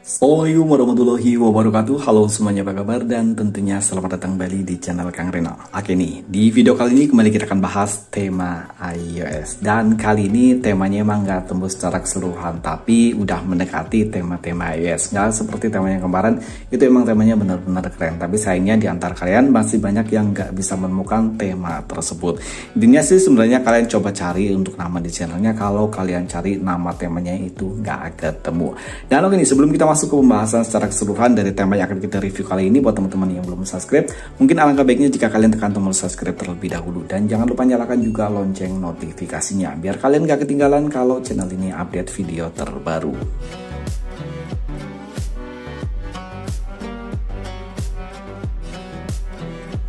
Assalamualaikum warahmatullahi wabarakatuh. Halo semuanya, apa kabar? Dan tentunya selamat datang kembali di channel Kang Reno. Oke nih, di video kali ini kembali kita akan bahas tema iOS. Dan kali ini temanya emang nggak tembus secara keseluruhan, tapi udah mendekati tema-tema iOS. Nggak seperti tema yang kemarin, itu emang temanya benar-benar keren. Tapi sayangnya di antara kalian masih banyak yang nggak bisa menemukan tema tersebut. Intinya sih sebenarnya kalian coba cari untuk nama di channelnya. Kalau kalian cari nama temanya itu nggak ketemu. Dan oke nih, sebelum kita masuk ke pembahasan secara keseluruhan dari tema yang akan kita review kali ini, buat teman-teman yang belum subscribe, mungkin alangkah baiknya jika kalian tekan tombol subscribe terlebih dahulu, dan jangan lupa nyalakan juga lonceng notifikasinya biar kalian gak ketinggalan kalau channel ini update video terbaru.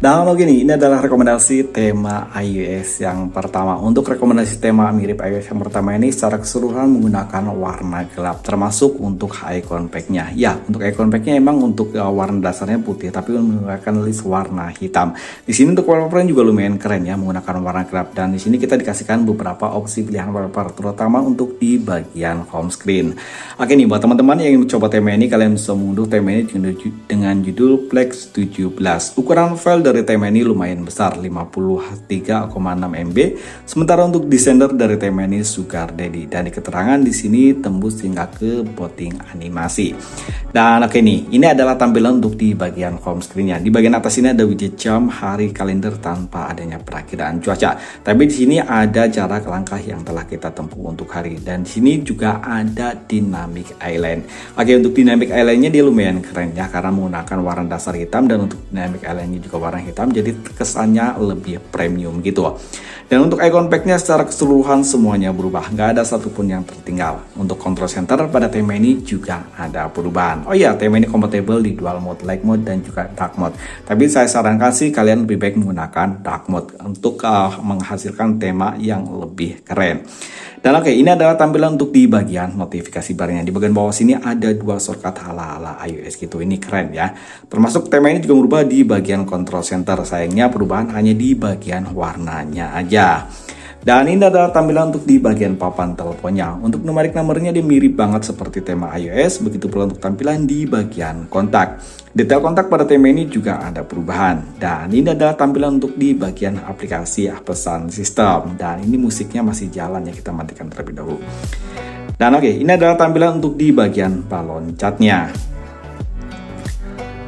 Dan oke nih, ini adalah rekomendasi tema iOS yang pertama. Untuk rekomendasi tema mirip iOS yang pertama ini secara keseluruhan menggunakan warna gelap, termasuk untuk icon pack-nya. Ya, untuk icon pack-nya emang untuk warna dasarnya putih, tapi menggunakan list warna hitam. Di sini untuk wallpaper juga lumayan keren ya, menggunakan warna gelap. Dan di sini kita dikasihkan beberapa opsi pilihan wallpaper, terutama untuk di bagian home screen. Oke nih, buat teman-teman yang ingin mencoba tema ini, kalian bisa mengunduh tema ini dengan judul Flex 17. Ukuran file dari tema ini lumayan besar, 53,6 MB. Sementara untuk desainer dari tema ini Sugar Daddy, dan di keterangan di sini tembus hingga ke voting animasi. Dan oke nih, ini adalah tampilan untuk di bagian home screen-nya. Di bagian atas ini ada widget jam, hari, kalender tanpa adanya perakiraan cuaca. Tapi di sini ada jarak langkah yang telah kita tempuh untuk hari, dan di sini juga ada dynamic island. Oke, untuk dynamic island-nya dia lumayan keren ya, karena menggunakan warna dasar hitam, dan untuk dynamic island-nya juga warna hitam, jadi kesannya lebih premium gitu. Dan untuk icon pack-nya secara keseluruhan semuanya berubah, nggak ada satupun yang tertinggal. Untuk control center pada tema ini juga ada perubahan. Oh iya, tema ini kompatibel di dual mode, light mode dan juga dark mode. Tapi saya sarankan sih kalian lebih baik menggunakan dark mode untuk menghasilkan tema yang lebih keren. Dan oke, ini adalah tampilan untuk di bagian notifikasi barnya. Di bagian bawah sini ada dua shortcut ala-ala iOS gitu. Ini keren ya. Termasuk tema ini juga berubah di bagian control center. Sayangnya perubahan hanya di bagian warnanya aja. Dan ini adalah tampilan untuk di bagian papan teleponnya. Untuk numerik nomornya dia mirip banget seperti tema iOS. Begitu pula untuk tampilan di bagian kontak. Detail kontak pada tema ini juga ada perubahan. Dan ini adalah tampilan untuk di bagian aplikasi pesan sistem. Dan ini musiknya masih jalan ya, kita matikan terlebih dahulu. Dan oke, ini adalah tampilan untuk di bagian balon catnya.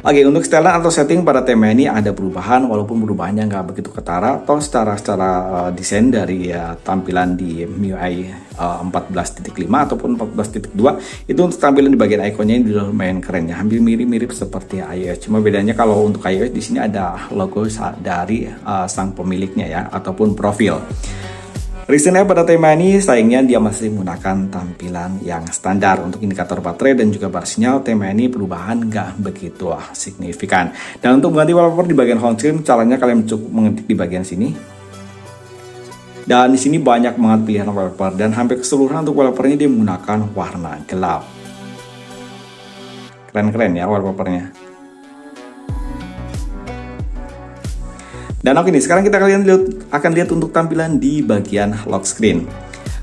Oke, untuk setelan atau setting pada tema ini ada perubahan, walaupun perubahannya nggak begitu ketara. Atau secara desain dari tampilan di MIUI 14.5 ataupun 14.2, itu untuk tampilan di bagian ikonnya ini lumayan keren ya, hampir mirip-mirip seperti iOS. Cuma bedanya kalau untuk iOS di sini ada logo dari sang pemiliknya ya, ataupun profil. Reasonnya pada tema ini sayangnya dia masih menggunakan tampilan yang standar. Untuk indikator baterai dan juga bar sinyal, tema ini perubahan nggak begitu signifikan. Dan untuk mengganti wallpaper di bagian home screen, caranya kalian cukup mengetik di bagian sini. Dan di sini banyak banget pilihan wallpaper, dan hampir keseluruhan untuk wallpapernya dia menggunakan warna gelap. Keren-keren ya wallpapernya. Dan oke nih, sekarang kita akan lihat untuk tampilan di bagian lock screen.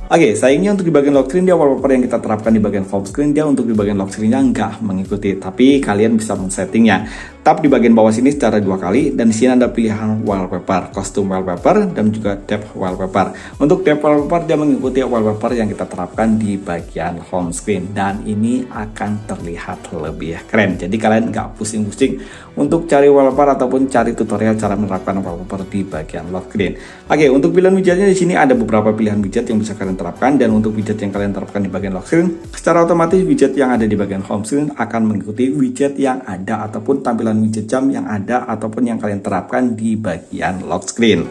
Oke, sayangnya untuk di bagian lock screen dia wallpaper yang kita terapkan di bagian home screen, dia untuk di bagian lock screen-nya nggak mengikuti. Tapi kalian bisa men-settingnya. Tap di bagian bawah sini secara 2 kali, dan di sini ada pilihan wallpaper, custom wallpaper, dan juga depth wallpaper. Untuk depth wallpaper dia mengikuti wallpaper yang kita terapkan di bagian home screen, dan ini akan terlihat lebih keren. Jadi kalian nggak pusing-pusing untuk cari wallpaper ataupun cari tutorial cara menerapkan wallpaper di bagian lock screen. Oke, untuk pilihan widgetnya di sini ada beberapa pilihan widget yang bisa kalian terapkan, dan untuk widget yang kalian terapkan di bagian lock screen, secara otomatis widget yang ada di bagian home screen akan mengikuti widget yang ada ataupun tampilan widget jam yang ada ataupun yang kalian terapkan di bagian lock screen.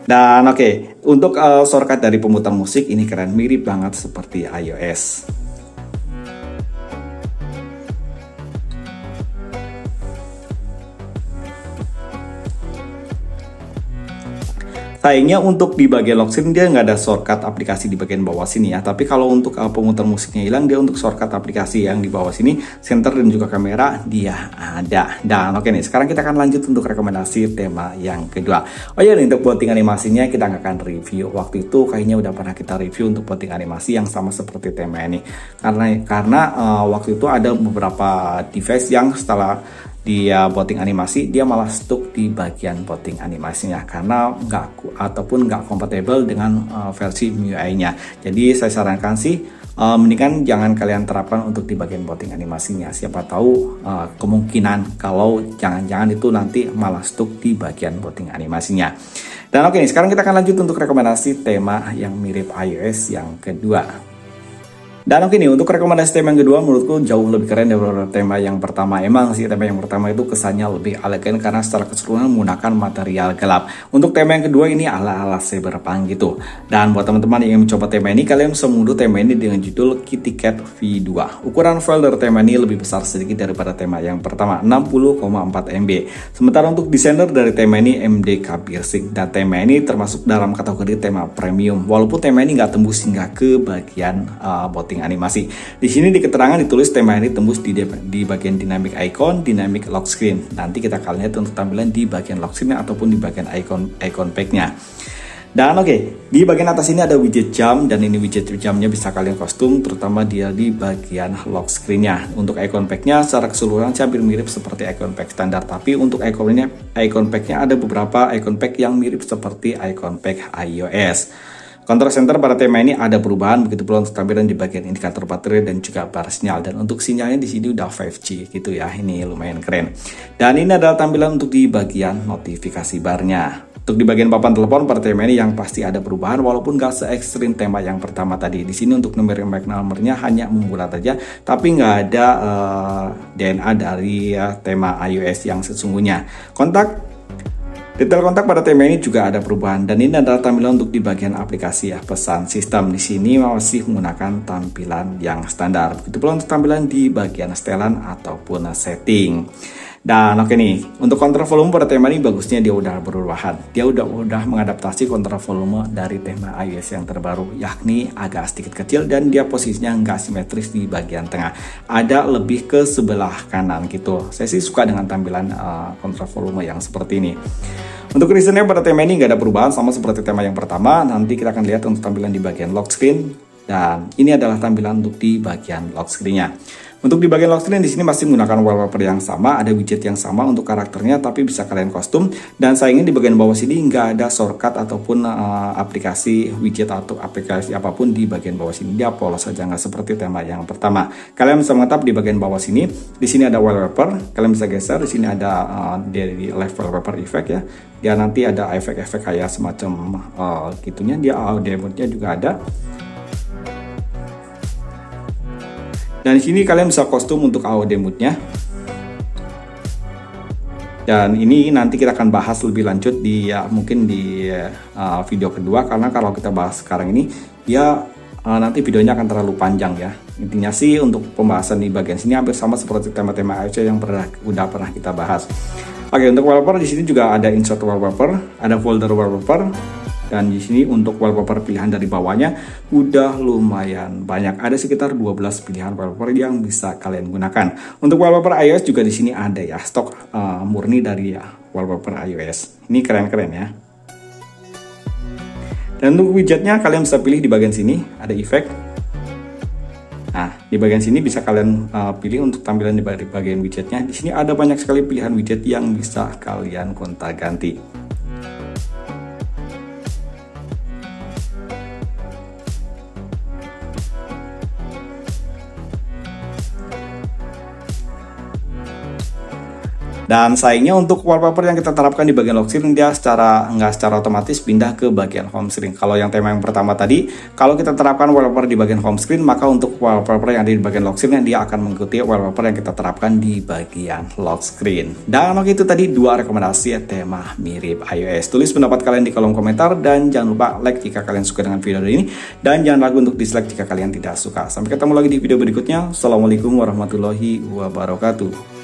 Dan oke, untuk shortcut dari pemutar musik ini keren, mirip banget seperti iOS. Sayangnya untuk di bagian lock screen dia nggak ada shortcut aplikasi di bagian bawah sini ya. Tapi kalau untuk pemutar musiknya hilang, dia untuk shortcut aplikasi yang di bawah sini, center dan juga kamera dia ada. Dan oke nih, sekarang kita akan lanjut untuk rekomendasi tema yang kedua. Oh iya nih, untuk bonding animasinya kita nggak akan review. Waktu itu kayaknya udah pernah kita review untuk bonding animasi yang sama seperti tema ini. Karena waktu itu ada beberapa device yang setelah dia bonding animasi, dia malah stuck di bagian bonding animasinya karena nggak kompatibel dengan versi MIUI-nya. Jadi saya sarankan sih mendingan jangan kalian terapkan untuk di bagian bonding animasinya. Siapa tahu kemungkinan kalau jangan-jangan itu nanti malah stuck di bagian bonding animasinya. Dan oke nih, sekarang kita akan lanjut untuk rekomendasi tema yang mirip iOS yang kedua. Dan oke nih, untuk rekomendasi tema yang kedua menurutku jauh lebih keren daripada tema yang pertama. Emang sih tema yang pertama itu kesannya lebih elegan karena secara keseluruhan menggunakan material gelap. Untuk tema yang kedua ini ala-ala cyberpunk gitu. Dan buat teman-teman yang ingin mencoba tema ini, kalian bisa mengunduh tema ini dengan judul Kitty Cat V2. Ukuran file dari tema ini lebih besar sedikit daripada tema yang pertama, 60,4 MB. Sementara untuk desainer dari tema ini MDK Birsing, dan tema ini termasuk dalam kategori tema premium. Walaupun tema ini nggak tembus hingga ke bagian botting animasi. Di sini di keterangan ditulis tema ini tembus di bagian dynamic icon, dynamic lock screen. Nanti kita akan lihat untuk tampilan di bagian lock screen ataupun di bagian icon pack-nya. Dan oke, di bagian atas ini ada widget jam, dan ini widget jamnya bisa kalian custom, terutama dia di bagian lock screen-nya. Untuk icon pack-nya secara keseluruhan hampir mirip seperti icon pack standar, tapi untuk icon pack-nya ada beberapa icon pack yang mirip seperti icon pack iOS. Control center pada tema ini ada perubahan, begitu pula untuk tampilan di bagian indikator baterai dan juga bar sinyal. Dan untuk sinyalnya di sini udah 5G gitu ya, ini lumayan keren. Dan ini adalah tampilan untuk di bagian notifikasi barnya. Untuk di bagian papan telepon pada tema ini yang pasti ada perubahan, walaupun gak se-ekstrim tema yang pertama tadi. Di sini untuk nomornya hanya membulat aja, tapi nggak ada DNA dari tema iOS yang sesungguhnya. Detail kontak pada tema ini juga ada perubahan, dan ini adalah tampilan untuk di bagian aplikasi ya, pesan sistem. Di sini masih menggunakan tampilan yang standar. Begitu pula untuk tampilan di bagian setelan ataupun setting. Dan oke nih, untuk kontrol volume pada tema ini bagusnya dia udah berubah. Dia udah mengadaptasi kontrol volume dari tema iOS yang terbaru, yakni agak sedikit kecil dan dia posisinya nggak simetris di bagian tengah. Ada lebih ke sebelah kanan gitu. Saya sih suka dengan tampilan kontrol volume yang seperti ini. Untuk reasonnya pada tema ini nggak ada perubahan, sama seperti tema yang pertama. Nanti kita akan lihat untuk tampilan di bagian lock screen, dan ini adalah tampilan untuk di bagian lock screen-nya. Untuk di bagian lock screen di sini masih menggunakan wallpaper yang sama, ada widget yang sama untuk karakternya, tapi bisa kalian kostum. Dan sayangnya di bagian bawah sini nggak ada shortcut ataupun aplikasi widget atau aplikasi apapun di bagian bawah sini. Dia polos saja, nggak seperti tema yang pertama. Kalian bisa mengetap di bagian bawah sini. Di sini ada wallpaper, kalian bisa geser. Di sini ada dari left wallpaper effect ya. Dia nanti ada efek-efek kayak semacam gitunya. Dia audio mode-nya juga ada. Dan di sini kalian bisa kostum untuk audio mode-nya. Dan ini nanti kita akan bahas lebih lanjut di mungkin di video kedua, karena kalau kita bahas sekarang ini dia nanti videonya akan terlalu panjang ya. Intinya sih untuk pembahasan di bagian sini hampir sama seperti tema-tema iOS yang udah pernah kita bahas. Oke, untuk wallpaper di sini juga ada insert wallpaper, ada folder wallpaper. Dan di sini untuk wallpaper pilihan dari bawahnya udah lumayan banyak. Ada sekitar 12 pilihan wallpaper yang bisa kalian gunakan. Untuk wallpaper iOS juga di sini ada ya, stok murni dari wallpaper iOS. Ini keren-keren ya. Dan untuk widgetnya kalian bisa pilih di bagian sini, ada efek. Nah, di bagian sini bisa kalian pilih untuk tampilan di bagian widgetnya. Di sini ada banyak sekali pilihan widget yang bisa kalian gonta-ganti. Dan sayangnya untuk wallpaper yang kita terapkan di bagian lock screen, dia nggak secara otomatis pindah ke bagian home screen. Kalau yang tema yang pertama tadi, kalau kita terapkan wallpaper di bagian home screen, maka untuk wallpaper yang ada di bagian lock screen, dia akan mengikuti wallpaper yang kita terapkan di bagian lock screen. Dan oke, itu tadi dua rekomendasi tema mirip iOS. Tulis pendapat kalian di kolom komentar, dan jangan lupa like jika kalian suka dengan video ini, dan jangan ragu untuk dislike jika kalian tidak suka. Sampai ketemu lagi di video berikutnya. Assalamualaikum warahmatullahi wabarakatuh.